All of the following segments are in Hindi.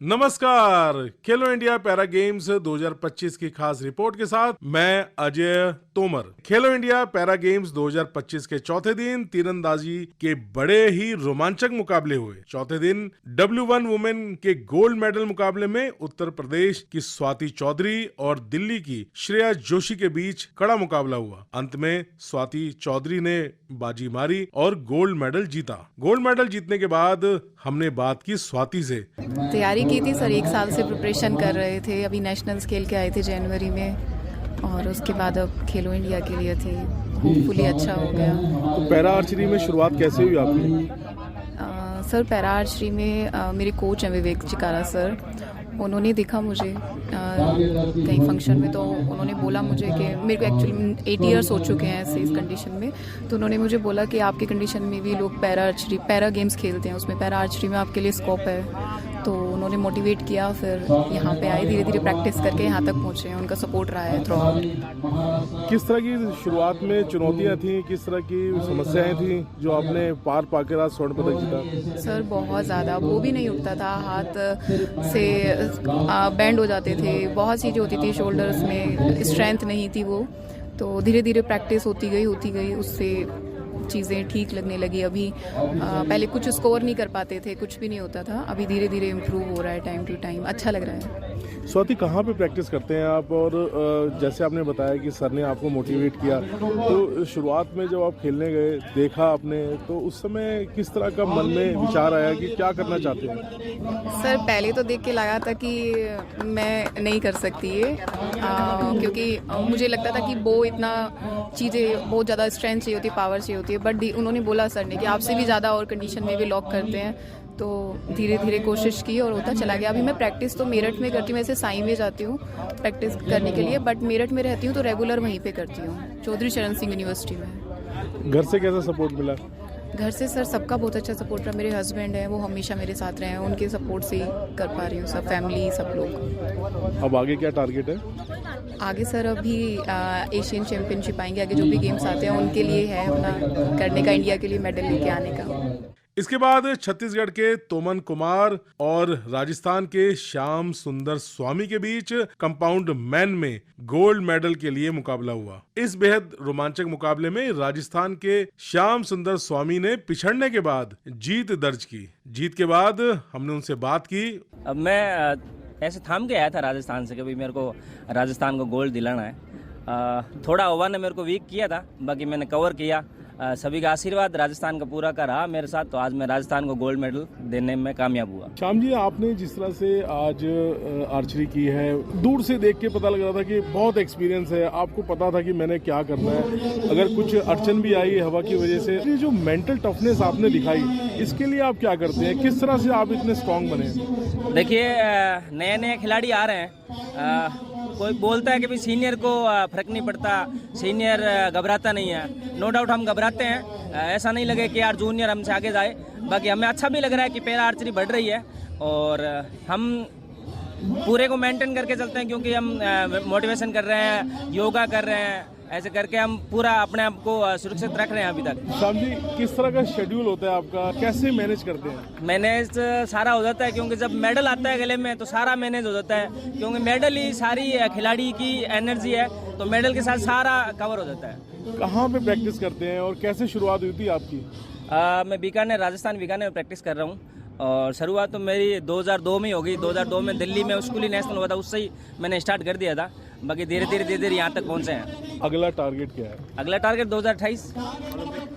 नमस्कार। खेलो इंडिया पैरा गेम्स 2025 की खास रिपोर्ट के साथ मैं अजय तोमर। खेलो इंडिया पैरा गेम्स 2025 के चौथे दिन तीरंदाजी के बड़े ही रोमांचक मुकाबले हुए। चौथे दिन W1 वुमेन के गोल्ड मेडल मुकाबले में उत्तर प्रदेश की स्वाति चौधरी और दिल्ली की श्रेया जोशी के बीच कड़ा मुकाबला हुआ। अंत में स्वाति चौधरी ने बाजी मारी और गोल्ड मेडल जीता। गोल्ड मेडल जीतने के बाद हमने बात की स्वाति से। तैयारी की थी सर, 1 साल से प्रिपरेशन कर रहे थे। अभी नेशनल्स खेल के आए थे जनवरी में और उसके बाद अब खेलो इंडिया के लिए थी। होपफुली अच्छा हो गया। तो पैरा आर्चरी में शुरुआत कैसे हुई आपकी? सर पैरा आर्चरी में मेरे कोच हैं विवेक चिकारा सर। उन्होंने देखा मुझे कहीं फंक्शन में, तो उन्होंने बोला मुझे कि मेरे को एक्चुअली 8 इयर्स हो चुके हैं ऐसे इस कंडीशन में। तो उन्होंने मुझे बोला कि आपके कंडीशन में भी लोग पैरा गेम्स खेलते हैं, उसमें पैरा आर्चरी में आपके लिए स्कोप है। तो उन्होंने मोटिवेट किया, फिर यहाँ पे आए, धीरे धीरे प्रैक्टिस करके यहाँ तक पहुँचे हैं। उनका सपोर्ट रहा है थ्रू आउट। किस तरह की शुरुआत में चुनौतियाँ थी, किस तरह की समस्याएं थी जो आपने पार पाकर आज स्वर्ण पदक जीता? सर बहुत ज़्यादा, वो भी नहीं उठता था, हाथ से बैंड हो जाते थे, बहुत चीज़ें होती थी, शोल्डर्स में स्ट्रेंथ नहीं थी वो। तो धीरे धीरे प्रैक्टिस होती गई, उससे चीज़ें ठीक लगने लगी। अभी पहले कुछ स्कोर नहीं कर पाते थे, कुछ भी नहीं होता था। अभी धीरे धीरे इम्प्रूव हो रहा है, टाइम टू टाइम अच्छा लग रहा है। स्वाति, कहाँ पे प्रैक्टिस करते हैं आप? और जैसे आपने बताया कि सर ने आपको मोटिवेट किया, तो शुरुआत में जब आप खेलने गए, देखा आपने, तो उस समय किस तरह का मन में विचार आया कि क्या करना चाहते हैं? सर पहले तो देख के लगा था कि मैं नहीं कर सकती ये, क्योंकि मुझे लगता था कि वो इतना चीज़ें बहुत ज़्यादा स्ट्रेंथ चाहिए होती है, पावर चाहिए होती है। बट उन्होंने बोला सर ने कि आपसे भी ज़्यादा और कंडीशन में भी लॉक करते हैं। तो धीरे धीरे कोशिश की और होता चला गया। अभी मैं प्रैक्टिस तो मेरठ में करती हूँ, वैसे साई में जाती हूँ प्रैक्टिस करने के लिए, बट मेरठ में रहती हूँ तो रेगुलर वहीं पे करती हूँ, चौधरी चरण सिंह यूनिवर्सिटी में। घर से कैसा सपोर्ट मिला? घर से सर सबका बहुत अच्छा सपोर्ट रहा। मेरे हस्बैंड हैं, वो हमेशा मेरे साथ रहे हैं, उनके सपोर्ट से ही कर पा रही हूँ, सब फैमिली सब लोग। अब आगे क्या टारगेट है? आगे सर अभी एशियन चैंपियनशिप आएंगे, आगे जो भी गेम्स आते हैं उनके लिए है अपना करने का, इंडिया के लिए मेडल लेके आने का। इसके बाद छत्तीसगढ़ के तोमन कुमार और राजस्थान के श्याम सुंदर स्वामी के बीच कंपाउंड मैन में गोल्ड मेडल के लिए मुकाबला हुआ। इस बेहद रोमांचक मुकाबले में राजस्थान के श्याम सुंदर स्वामी ने पिछड़ने के बाद जीत दर्ज की। जीत के बाद हमने उनसे बात की। अब मैं ऐसे थाम के आया था राजस्थान से कि भाई मेरे को राजस्थान को गोल्ड दिलाना है। थोड़ा ओवर ने मेरे को वीक किया था, बाकी मैंने कवर किया। सभी का आशीर्वाद राजस्थान का पूरा का रहा मेरे साथ, तो आज मैं राजस्थान को गोल्ड मेडल देने में कामयाब हुआ। श्याम जी, आपने जिस तरह से आज आर्चरी की है, दूर से देख के पता लग रहा था कि बहुत एक्सपीरियंस है, आपको पता था कि मैंने क्या करना है। अगर कुछ अड़चन भी आई हवा की वजह से, ये जो मेंटल टफनेस आपने दिखाई, इसके लिए आप क्या करते हैं? किस तरह से आप इतने स्ट्रांग बने? देखिए, नए नए खिलाड़ी आ रहे हैं। कोई बोलता है कि भाई सीनियर को फर्क नहीं पड़ता, सीनियर घबराता नहीं है। नो डाउट हम घबराते हैं, ऐसा नहीं लगे कि यार जूनियर हमसे आगे जाए। बाकी हमें अच्छा भी लग रहा है कि पैरा आर्चरी बढ़ रही है और हम पूरे को मेंटेन करके चलते हैं, क्योंकि हम मोटिवेशन कर रहे हैं, योगा कर रहे हैं, ऐसे करके हम पूरा अपने आप को सुरक्षित रख रहे हैं अभी तक। श्याम जी, किस तरह का शेड्यूल होता है आपका, कैसे मैनेज करते हैं? मैनेज सारा हो जाता है, क्योंकि जब मेडल आता है गले में तो सारा मैनेज हो जाता है, क्योंकि मेडल ही सारी खिलाड़ी की एनर्जी है, तो मेडल के साथ सारा कवर हो जाता है। कहाँ पे प्रैक्टिस करते हैं और कैसे शुरुआत हुई थी आपकी? मैं बीकानेर, राजस्थान बीकानेर में प्रैक्टिस कर रहा हूँ और शुरुआत तो मेरी 2002 में हो गई। 2002 में दिल्ली में स्कूल ही नेशनल हुआ था, उससे ही मैंने स्टार्ट कर दिया था। बाकी धीरे धीरे यहाँ तक पहुँचे हैं। अगला टारगेट क्या है? अगला टारगेट 2028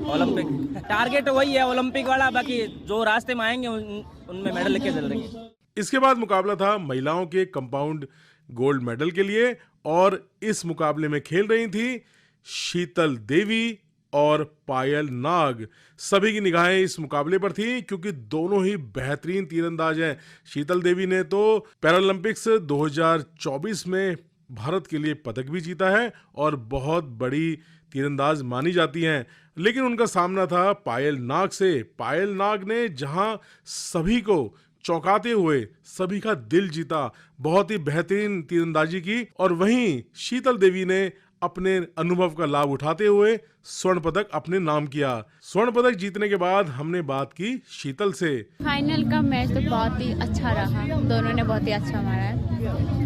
ओलंपिक। टारगेट वही है ओलंपिक वाला, बाकी जो रास्ते में आएंगे उनमें मेडल लेके चल रही है। इसके बाद मुकाबला था महिलाओं के कंपाउंड गोल्ड मेडल के लिए और इस मुकाबले में खेल रही थी शीतल देवी और पायल नाग। सभी की निगाहें इस मुकाबले पर थी, क्योंकि दोनों ही बेहतरीन तीरंदाज हैं। शीतल देवी ने तो पैरालंपिक्स 2024 में भारत के लिए पदक भी जीता है और बहुत बड़ी तीरंदाज मानी जाती हैं, लेकिन उनका सामना था पायल नाग से। पायल नाग ने जहां सभी को चौंकाते हुए सभी का दिल जीता, बहुत ही बेहतरीन तीरंदाजी की, और वहीं शीतल देवी ने अपने अनुभव का लाभ उठाते हुए स्वर्ण पदक अपने नाम किया। स्वर्ण पदक जीतने के बाद हमने बात की शीतल से। फाइनल का मैच तो बहुत ही अच्छा रहा, दोनों ने बहुत ही अच्छा मारा है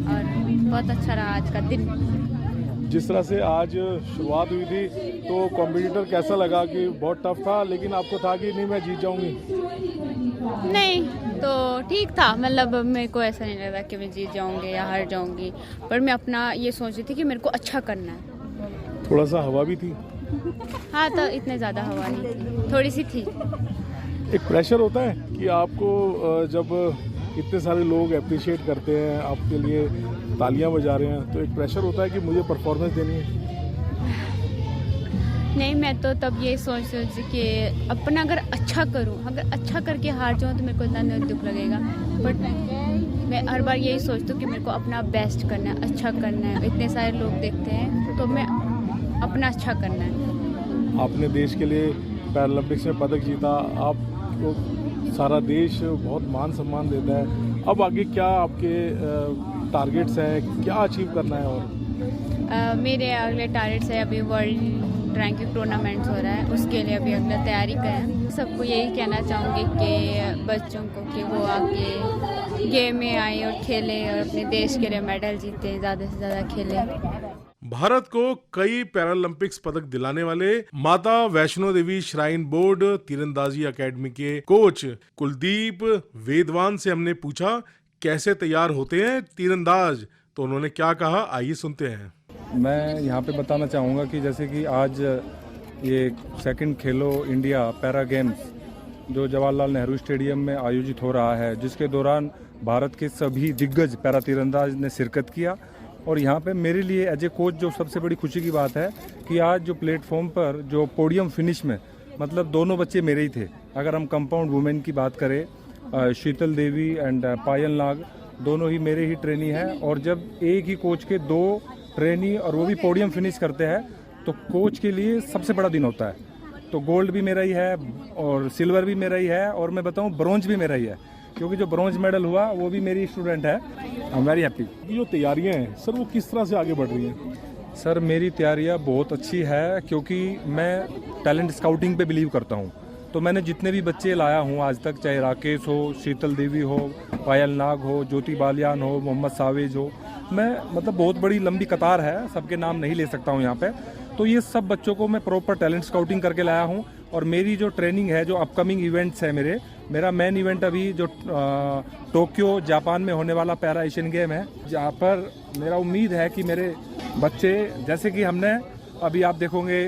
और बहुत अच्छा रहा आज का दिन। जिस तरह से आज शुरुआत हुई थी तो कॉम्पिटिटर कैसा लगा कि बहुत टफ था, लेकिन आपको था कि नहीं मैं जीत जाऊंगी? नहीं तो ठीक था, मतलब मेरे को ऐसा नहीं लगा कि मैं जीत जाऊंगी या हार जाऊंगी, पर मैं अपना ये सोच रही थी कि मेरे को अच्छा करना है। थोड़ा सा हवा भी थी? हाँ, तो इतने ज़्यादा हवा नहीं थी, थोड़ी सी थी। एक प्रेशर होता है कि आपको जब इतने सारे लोग अप्रिशिएट करते हैं, आपके लिए तालियां बजा रहे हैं, तो एक प्रेशर होता है कि मुझे परफॉर्मेंस देनी है। नहीं, मैं तो तब ये सोच रही थी कि अपना अगर अच्छा करूं, अगर अच्छा करके हार जाऊं तो मेरे को इतना नहीं दुख लगेगा, बट मैं हर बार यही सोचती हूँ कि मेरे को अपना बेस्ट करना है, अच्छा करना है। इतने सारे लोग देखते हैं तो मैं अपना अच्छा करना है। आपने देश के लिए पैरालंपिक्स में पदक जीता, आपको सारा देश बहुत मान सम्मान देता है। अब आगे क्या आपके टारगेट्स हैं, क्या अचीव करना है? और मेरे अगले टारगेट्स है, अभी वर्ल्ड रैंकिंग टूर्नामेंट्स हो रहा है, उसके लिए अभी अगला तैयारी करें। सबको यही कहना चाहूँगी कि बच्चों को कि वो आगे गेम में आए और खेले और अपने देश के लिए मेडल जीते, ज़्यादा से ज़्यादा खेले। भारत को कई पैरालंपिक्स पदक दिलाने वाले माता वैष्णो देवी श्राइन बोर्ड तीरंदाजी एकेडमी के कोच कुलदीप वेदवान से हमने पूछा कैसे तैयार होते हैं तीरंदाज, तो उन्होंने क्या कहा, आइए सुनते हैं। मैं यहाँ पे बताना चाहूँगा कि जैसे कि आज ये सेकंड खेलो इंडिया पैरा गेम्स जो जवाहरलाल नेहरू स्टेडियम में आयोजित हो रहा है, जिसके दौरान भारत के सभी दिग्गज पैरा तीरंदाज ने शिरकत किया। और यहाँ पे मेरे लिए एज ए कोच जो सबसे बड़ी खुशी की बात है कि आज जो प्लेटफॉर्म पर जो पोडियम फिनिश में मतलब दोनों बच्चे मेरे ही थे। अगर हम कंपाउंड वुमेन की बात करें, शीतल देवी एंड पायल नाग दोनों ही मेरे ही ट्रेनी हैं। और जब एक ही कोच के दो ट्रेनी और वो भी पोडियम फिनिश करते हैं तो कोच के लिए सबसे बड़ा दिन होता है। तो गोल्ड भी मेरा ही है और सिल्वर भी मेरा ही है और मैं बताऊँ ब्रॉन्ज भी मेरा ही है, क्योंकि जो ब्रॉन्ज मेडल हुआ वो भी मेरी स्टूडेंट है। I am very happy. ये जो तैयारियां हैं सर, वो किस तरह से आगे बढ़ रही हैं? सर मेरी तैयारियां बहुत अच्छी है, क्योंकि मैं टैलेंट स्काउटिंग पे बिलीव करता हूं। तो मैंने जितने भी बच्चे लाया हूं आज तक, चाहे राकेश हो, शीतल देवी हो, पायल नाग हो, ज्योति बालियान हो, मोहम्मद सावेज हो, मैं मतलब बहुत बड़ी लंबी कतार है, सबके नाम नहीं ले सकता हूं यहाँ पे। तो ये सब बच्चों को मैं प्रॉपर टैलेंट स्काउटिंग करके लाया हूँ। और मेरी जो ट्रेनिंग है, जो अपकमिंग इवेंट्स है मेरा मेन इवेंट अभी जो टोक्यो जापान में होने वाला पैरा एशियन गेम है, जहाँ पर मेरा उम्मीद है कि मेरे बच्चे, जैसे कि हमने अभी आप देखोगे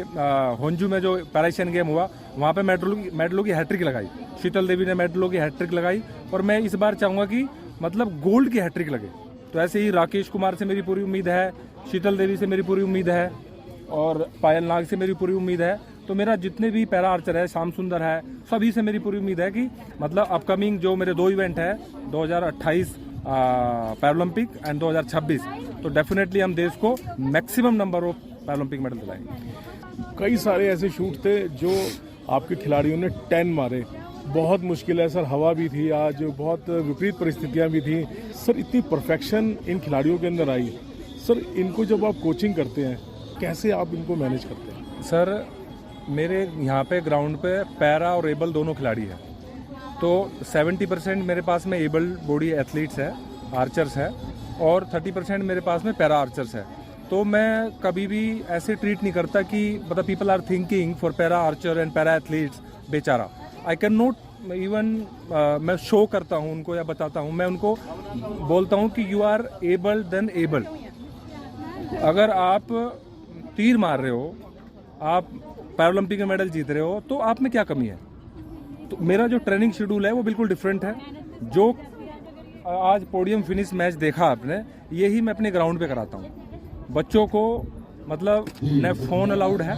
होंजू में जो पैरा एशियन गेम हुआ, वहाँ पे मेडलों की हैट्रिक लगाई, शीतल देवी ने मेडलों की हैट्रिक लगाई, और मैं इस बार चाहूँगा कि मतलब गोल्ड की हैट्रिक लगे। तो ऐसे ही राकेश कुमार से मेरी पूरी उम्मीद है, शीतल देवी से मेरी पूरी उम्मीद है और पायल नाग से मेरी पूरी उम्मीद है। तो मेरा जितने भी पैरा आर्चर है, श्याम सुंदर है, सभी से मेरी पूरी उम्मीद है कि मतलब अपकमिंग जो मेरे दो इवेंट है 2028 पैरालंपिक एंड 2026, तो डेफिनेटली हम देश को maximum number of Paralympic medal दिलाएंगे। कई सारे ऐसे शूट थे जो आपके खिलाड़ियों ने 10 मारे, बहुत मुश्किल है सर, हवा भी थी आज, बहुत विपरीत परिस्थितियां भी थी सर, इतनी परफेक्शन इन खिलाड़ियों के अंदर आई। सर इनको जब आप कोचिंग करते हैं कैसे आप इनको मैनेज करते हैं? सर मेरे यहाँ पे ग्राउंड पे पैरा और एबल दोनों खिलाड़ी हैं, तो 70% मेरे पास में एबल बॉडी एथलीट्स है, आर्चर्स है, और 30% मेरे पास में पैरा आर्चर्स है। तो मैं कभी भी ऐसे ट्रीट नहीं करता कि मतलब people are thinking for para archer and para athletes बेचारा, आई कैन नॉट इवन मैं शो करता हूँ उनको या बताता हूँ, मैं उनको बोलता हूँ कि you are able then able. अगर आप तीर मार रहे हो, आप पैरालंपिक में मेडल जीत रहे हो, तो आप में क्या कमी है? तो मेरा जो ट्रेनिंग शेड्यूल है वो बिल्कुल डिफरेंट है। जो आज पोडियम फिनिश मैच देखा आपने, यही मैं अपने ग्राउंड पे कराता हूँ बच्चों को। मतलब न फ़ोन अलाउड है,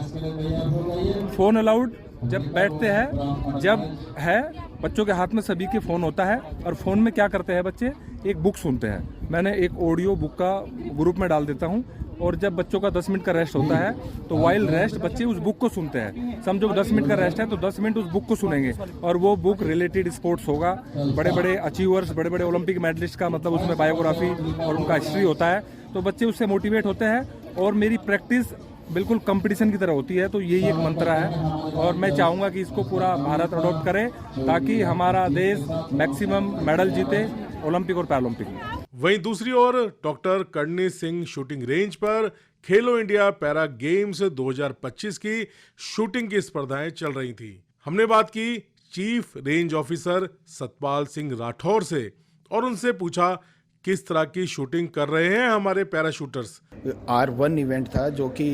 फ़ोन अलाउड जब बैठते हैं, जब है बच्चों के हाथ में सभी के फ़ोन होता है, और फ़ोन में क्या करते हैं बच्चे, एक बुक सुनते हैं। मैंने एक ऑडियो बुक का ग्रुप में डाल देता हूँ, और जब बच्चों का 10 मिनट का रेस्ट होता है तो वाइल रेस्ट बच्चे उस बुक को सुनते हैं। समझो 10 मिनट का रेस्ट है तो 10 मिनट उस बुक को सुनेंगे, और वो बुक रिलेटेड स्पोर्ट्स होगा, बड़े बड़े अचीवर्स, बड़े बड़े ओलंपिक मेडलिस्ट का मतलब उसमें बायोग्राफी और उनका हिस्ट्री होता है। तो बच्चे उससे मोटिवेट होते हैं और मेरी प्रैक्टिस बिल्कुल कंपटीशन की तरह होती है। तो यही एक मंत्र है और मैं चाहूँगा कि इसको पूरा भारत अडॉप्ट करे ताकि हमारा देश मैक्सिमम मेडल जीते ओलंपिक और पैरालंपिक में। वहीं दूसरी ओर doctor Karni Singh shooting range पर खेलो इंडिया पैरा गेम्स 2025 की शूटिंग की स्पर्धाएं चल रही थी। हमने बात की chief range officer Satpal Singh Rathore से और उनसे पूछा किस तरह की शूटिंग कर रहे हैं हमारे पैराशूटर्स। R1 इवेंट था जो कि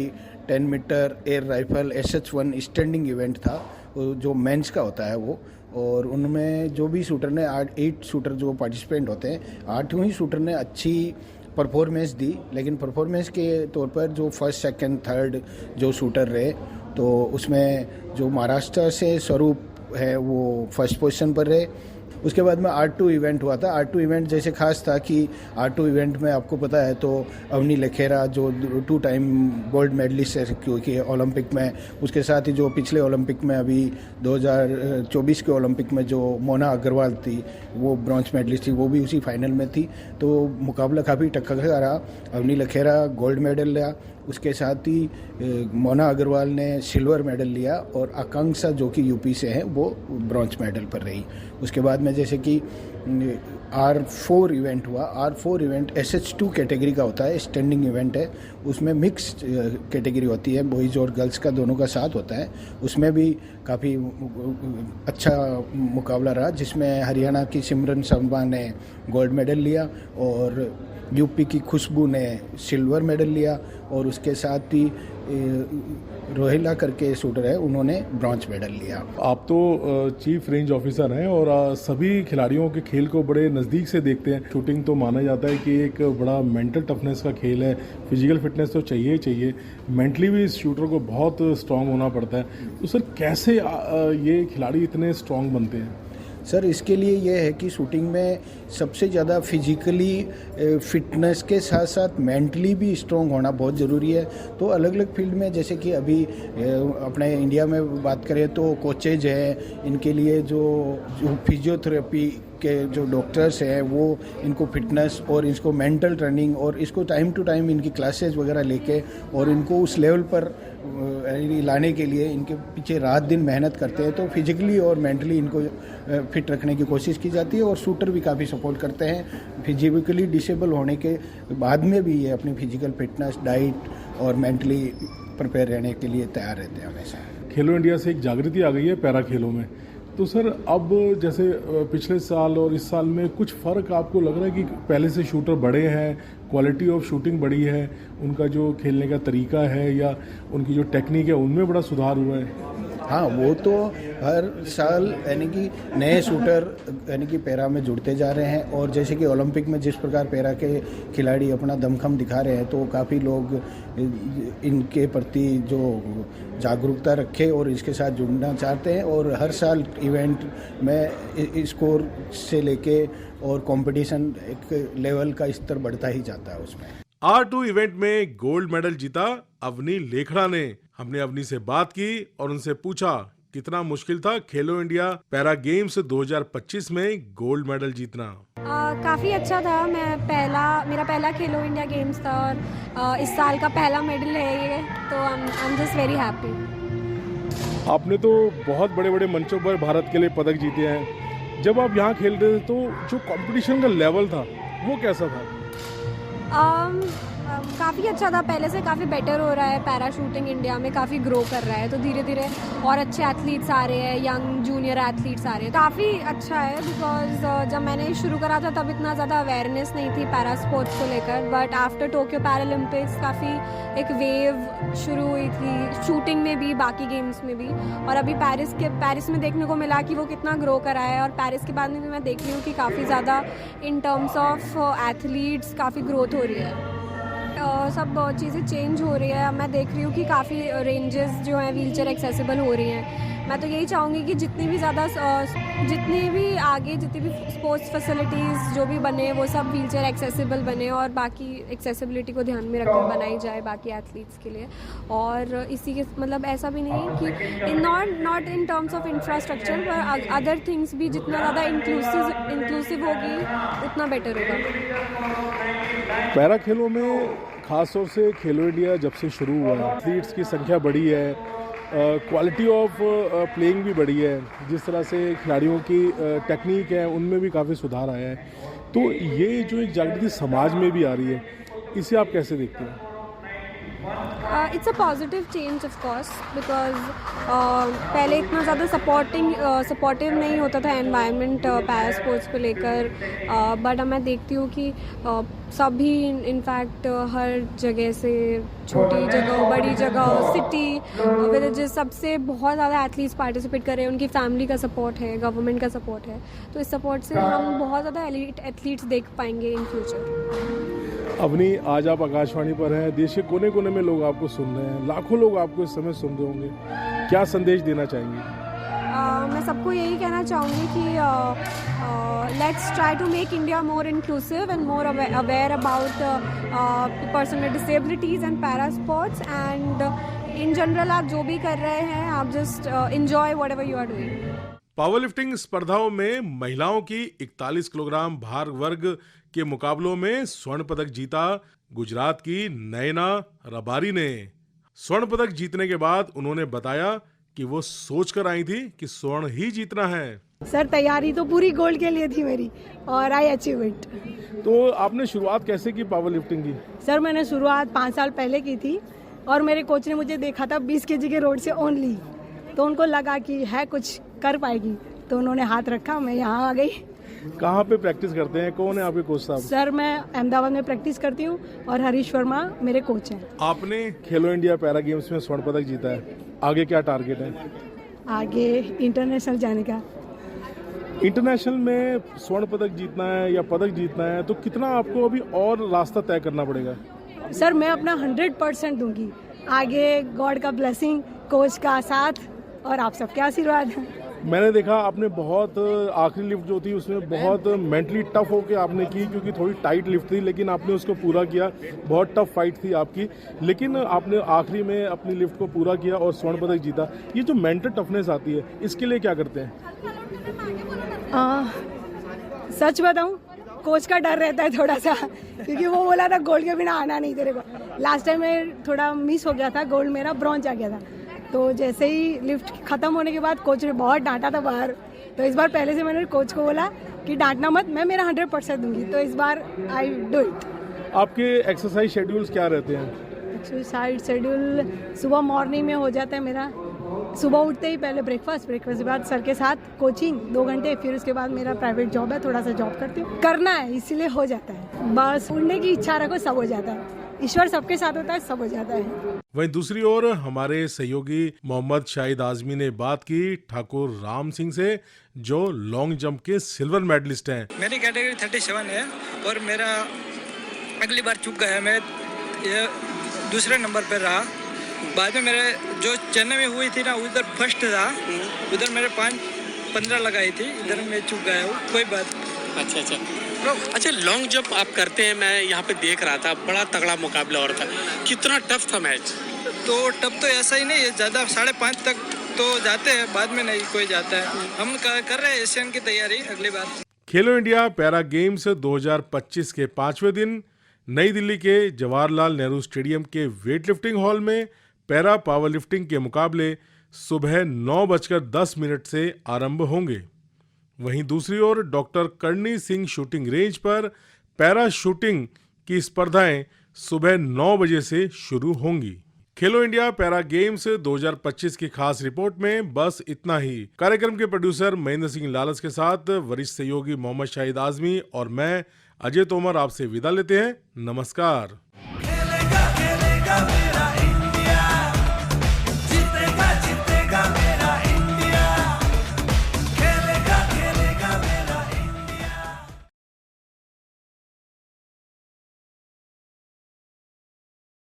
10 metre air rifle SH1 standing event था जो मेंस का होता है वो, और उनमें जो भी शूटर ने 8 शूटर जो पार्टिसिपेंट होते हैं 8 ही शूटर ने अच्छी परफॉर्मेंस दी, लेकिन परफॉर्मेंस के तौर पर जो फर्स्ट सेकंड थर्ड जो शूटर रहे तो उसमें जो महाराष्ट्र से स्वरूप है वो फर्स्ट पोजीशन पर रहे। उसके बाद में R2 इवेंट हुआ था। R2 इवेंट जैसे खास था कि R2 इवेंट में आपको पता है तो अवनी लखेरा जो 2 टाइम गोल्ड मेडलिस्ट है क्योंकि ओलंपिक में, उसके साथ ही जो पिछले ओलंपिक में अभी 2024 के ओलंपिक में जो मोना अग्रवाल थी वो ब्रॉन्ज मेडलिस्ट थी, वो भी उसी फाइनल में थी। तो मुकाबला काफ़ी टक्कर का रहा। अवनी लखेरा गोल्ड मेडल लिया, उसके साथ ही मोना अग्रवाल ने सिल्वर मेडल लिया और आकांक्षा जो कि यूपी से है वो ब्रॉन्ज मेडल पर रही। उसके बाद में जैसे कि R4 इवेंट हुआ। R4 इवेंट SH2 कैटेगरी का होता है, स्टैंडिंग इवेंट है, उसमें मिक्स कैटेगरी होती है, बॉयज़ और गर्ल्स का दोनों का साथ होता है। उसमें भी काफ़ी अच्छा मुकाबला रहा जिसमें हरियाणा की सिमरन शर्मा ने गोल्ड मेडल लिया और यूपी की खुशबू ने सिल्वर मेडल लिया और उसके साथ ही रोहिला करके शूटर है उन्होंने ब्रॉन्ज मेडल लिया। आप तो चीफ रेंज ऑफिसर हैं और सभी खिलाड़ियों के खेल को बड़े नज़दीक से देखते हैं। शूटिंग तो माना जाता है कि एक बड़ा मेंटल टफनेस का खेल है, फिजिकल फिटनेस तो चाहिए ही चाहिए, मेंटली भी इस शूटर को बहुत स्ट्रांग होना पड़ता है। तो सर कैसे ये खिलाड़ी इतने स्ट्रांग बनते हैं? सर इसके लिए ये है कि शूटिंग में सबसे ज़्यादा फिजिकली फिटनेस के साथ साथ मेंटली भी स्ट्रॉन्ग होना बहुत ज़रूरी है। तो अलग अलग फील्ड में जैसे कि अभी अपने इंडिया में बात करें तो कोचेज हैं, इनके लिए जो फिजियोथेरेपी के जो डॉक्टर्स हैं वो इनको फिटनेस और इसको मेंटल ट्रेनिंग और इसको टाइम टू टाइम इनकी क्लासेस वगैरह लेके और इनको उस लेवल पर लाने के लिए इनके पीछे रात दिन मेहनत करते हैं। तो फिजिकली और मेंटली इनको फिट रखने की कोशिश की जाती है और शूटर भी काफ़ी सपोर्ट करते हैं। फिजिकली डिसेबल होने के बाद में भी ये अपनी फिजिकल फिटनेस, डाइट और मेंटली प्रिपेयर रहने के लिए तैयार रहते हैं हमेशा। खेलो इंडिया से एक जागृति आ गई है पैरा खेलों में, तो सर अब जैसे पिछले साल और इस साल में कुछ फ़र्क आपको लग रहा है कि पहले से शूटर बड़े हैं, क्वालिटी ऑफ शूटिंग बढ़ी है, उनका जो खेलने का तरीका है या उनकी जो टेक्निक है उनमें बड़ा सुधार हुआ है? हाँ, वो तो हर साल यानी कि नए शूटर यानी कि पैरा में जुड़ते जा रहे हैं और जैसे कि ओलंपिक में जिस प्रकार पैरा के खिलाड़ी अपना दमखम दिखा रहे हैं तो काफ़ी लोग इनके प्रति जो जागरूकता रखे और इसके साथ जुड़ना चाहते हैं और हर साल इवेंट में स्कोर से लेके और कंपटीशन एक लेवल का स्तर बढ़ता ही जाता है उसमें। R2 इवेंट में गोल्ड मेडल जीता अवनी लेखड़ा ने। हमने अवनी से बात की और उनसे पूछा कितना मुश्किल था खेलो इंडिया पैरा गेम्स 2025 में गोल्ड मेडल जीतना। काफ़ी अच्छा था। मेरा पहला खेलो इंडिया गेम्स था और इस साल का पहला मेडल है ये, तो I am just very happy. आपने तो बहुत बड़े बड़े मंचों पर भारत के लिए पदक जीते हैं, जब आप यहाँ खेल रहे थे तो जो कंपटीशन का लेवल था वो कैसा था? काफ़ी अच्छा था, पहले से काफ़ी बेटर हो रहा है। पैरा शूटिंग इंडिया में काफ़ी ग्रो कर रहा है, तो धीरे धीरे और अच्छे एथलीट्स आ रहे हैं, यंग जूनियर एथलीट्स आ रहे हैं। काफ़ी अच्छा है बिकॉज जब मैंने शुरू करा था तब इतना ज़्यादा अवेयरनेस नहीं थी पैरा स्पोर्ट्स को लेकर, बट आफ्टर टोक्यो पैरालंपिक्स काफ़ी एक वेव शुरू हुई थी शूटिंग में भी, बाकी गेम्स में भी। और अभी पेरिस में देखने को मिला कि वो कितना ग्रो करा है और पेरिस के बाद में भी मैं देख रही हूँ कि काफ़ी ज़्यादा इन टर्म्स ऑफ एथलीट्स काफ़ी ग्रोथ हो रही है। सब चीज़ें चेंज हो रही है। मैं देख रही हूँ कि काफ़ी रेंजेस जो हैं व्हीलचेयर एक्सेसिबल हो रही हैं। मैं तो यही चाहूँगी कि जितनी भी स्पोर्ट्स फैसिलिटीज़ जो भी बने वो सब व्हीलचेयर एक्सेसिबल बने और बाकी एक्सेसिबिलिटी को ध्यान में रखकर बनाई जाए बाकी एथलीट्स के लिए। और इसी के मतलब ऐसा भी नहीं कि not in terms of infrastructure पर अदर थिंग्स भी जितना ज़्यादा इंक्लूसिव होगी उतना बेटर होगा। पैरा खेलों में खासतौर से खेलो इंडिया जब से शुरू हुआ है, एथलीट्स की संख्या बढ़ी है, क्वालिटी ऑफ प्लेइंग भी बढ़ी है, जिस तरह से खिलाड़ियों की टेक्निक है उनमें भी काफ़ी सुधार आया है। तो ये जो एक जागृति समाज में भी आ रही है, इसे आप कैसे देखते हैं? It's a positive change of course because पहले इतना ज़्यादा सपोर्टिव नहीं होता था एनवायरनमेंट पैरा स्पोर्ट्स को लेकर, बट मैं देखती हूँ कि सभी इनफैक्ट हर जगह से छोटी जगह बड़ी जगह सिटी विलेजेस सबसे बहुत ज़्यादा एथलीट्स पार्टिसिपेट कर रहे हैं। उनकी फैमिली का सपोर्ट है, गवर्नमेंट का सपोर्ट है, तो इस सपोर्ट से हम बहुत ज़्यादा एथलीट्स देख पाएंगे इन फ्यूचर। अवनी, आज आप आकाशवाणी पर हैं, देश के कोने कोने में लोग आपको सुन रहे हैं, लाखों लोग आपको इस समय सुन रहे होंगे, क्या संदेश देना चाहेंगे? मैं सबको यही कहना चाहूँगी कि let's try to make India more inclusive and more aware about person with disabilities and para sports and in general आप जो भी कर रहे हैं आप just enjoy whatever you are doing. Power lifting स्पर्धाओं में महिलाओं की 41 किलोग्राम भार वर्ग के मुकाबलों में स्वर्ण पदक जीता गुजरात की नयना रबारी ने। स्वर्ण पदक जीतने के बाद उन्होंने बताया कि वो सोचकर आई थी कि स्वर्ण ही जीतना है। सर तैयारी तो पूरी गोल्ड के लिए थी मेरी और आई अचीव इट। तो आपने शुरुआत कैसे की पावर लिफ्टिंग की? सर मैंने शुरुआत 5 साल पहले की थी और मेरे कोच ने मुझे देखा था 20 केजी के रोड से ओनली, तो उनको लगा कि है कुछ कर पाएगी, तो उन्होंने हाथ रखा, मैं यहाँ आ गई। कहाँ पे प्रैक्टिस करते हैं, कौन है आपके कोच साहब? सर मैं अहमदाबाद में प्रैक्टिस करती हूँ और हरीश वर्मा मेरे कोच हैं। आपने खेलो इंडिया पैरा गेम्स में स्वर्ण पदक जीता है, आगे क्या टारगेट है? आगे इंटरनेशनल जाने का। इंटरनेशनल में स्वर्ण पदक जीतना है या पदक जीतना है तो कितना आपको अभी और रास्ता तय करना पड़ेगा? सर मैं अपना 100% दूंगी, आगे गॉड का ब्लेसिंग, कोच का साथ और आप सबके आशीर्वाद है। मैंने देखा आपने बहुत आखिरी लिफ्ट जो थी उसमें बहुत मेंटली टफ होके आपने की, क्योंकि थोड़ी टाइट लिफ्ट थी, लेकिन आपने उसको पूरा किया। बहुत टफ फाइट थी आपकी, लेकिन आपने आखिरी में अपनी लिफ्ट को पूरा किया और स्वर्ण पदक जीता। ये जो मेंटल टफनेस आती है, इसके लिए क्या करते हैं? सच बताऊं, कोच का डर रहता है थोड़ा सा, क्योंकि वो बोला था गोल्ड के बिना आना नहीं तेरे को। लास्ट टाइम में थोड़ा मिस हो गया था, गोल्ड मेरा ब्रॉन्ज आ गया था, तो जैसे ही लिफ्ट खत्म होने के बाद कोच ने बहुत डांटा था बाहर, तो इस बार पहले से मैंने कोच को बोला कि डांटना मत, मैं मेरा 100% दूंगी, तो इस बार आई डू इट। आपके एक्सरसाइज शेड्यूल्स क्या रहते हैं? एक्सरसाइज शेड्यूल सुबह मॉर्निंग में हो जाता है मेरा, सुबह उठते ही पहले ब्रेकफास्ट के बाद सर के साथ कोचिंग 2 घंटे, फिर उसके बाद मेरा प्राइवेट जॉब है, थोड़ा सा जॉब करती हूँ, करना है इसीलिए हो जाता है। बस उड़ने की इच्छा रखो, सब हो जाता है, ईश्वर सबके साथ होता है, सब हो जाता है। वहीं दूसरी ओर हमारे सहयोगी मोहम्मद शाहिद आजमी ने बात की ठाकुर राम सिंह से, जो लॉन्ग जंप के सिल्वर मेडलिस्ट हैं। मेरी कैटेगरी 37 है और मेरा अगली बार चूक गया, मैं ये दूसरे नंबर पर रहा। बाद में मेरे जो चेन्नई में हुई थी ना, उधर फर्स्ट था, उधर मेरे 5-15 लगाई थी, इधर मैं चूक गया हूँ, कोई बात। अच्छा, लॉन्ग जंप आप करते हैं, मैं यहाँ पे देख रहा था, बड़ा तगड़ा मुकाबला और था, कितना टफ था मैच? तो टफ तो ऐसा ही नहीं है, ज़्यादा 5.5 तक तो जाते हैं, बाद में नहीं कोई जाता है। हम कर रहे हैं एशियन की तैयारी अगली बार। खेलो इंडिया पैरा गेम्स 2025 के 5वें दिन नई दिल्ली के जवाहरलाल नेहरू स्टेडियम के वेट लिफ्टिंग हॉल में पैरा पावर लिफ्टिंग के मुकाबले सुबह 9:10 से आरंभ होंगे। वहीं दूसरी ओर doctor Karni Singh shooting range पर पैरा शूटिंग की स्पर्धाएं सुबह 9 बजे से शुरू होंगी। खेलो इंडिया पैरा गेम्स 2025 की खास रिपोर्ट में बस इतना ही। कार्यक्रम के प्रोड्यूसर महेंद्र सिंह लालच के साथ वरिष्ठ सहयोगी मोहम्मद शाहिद आजमी और मैं अजय तोमर आपसे विदा लेते हैं। नमस्कार।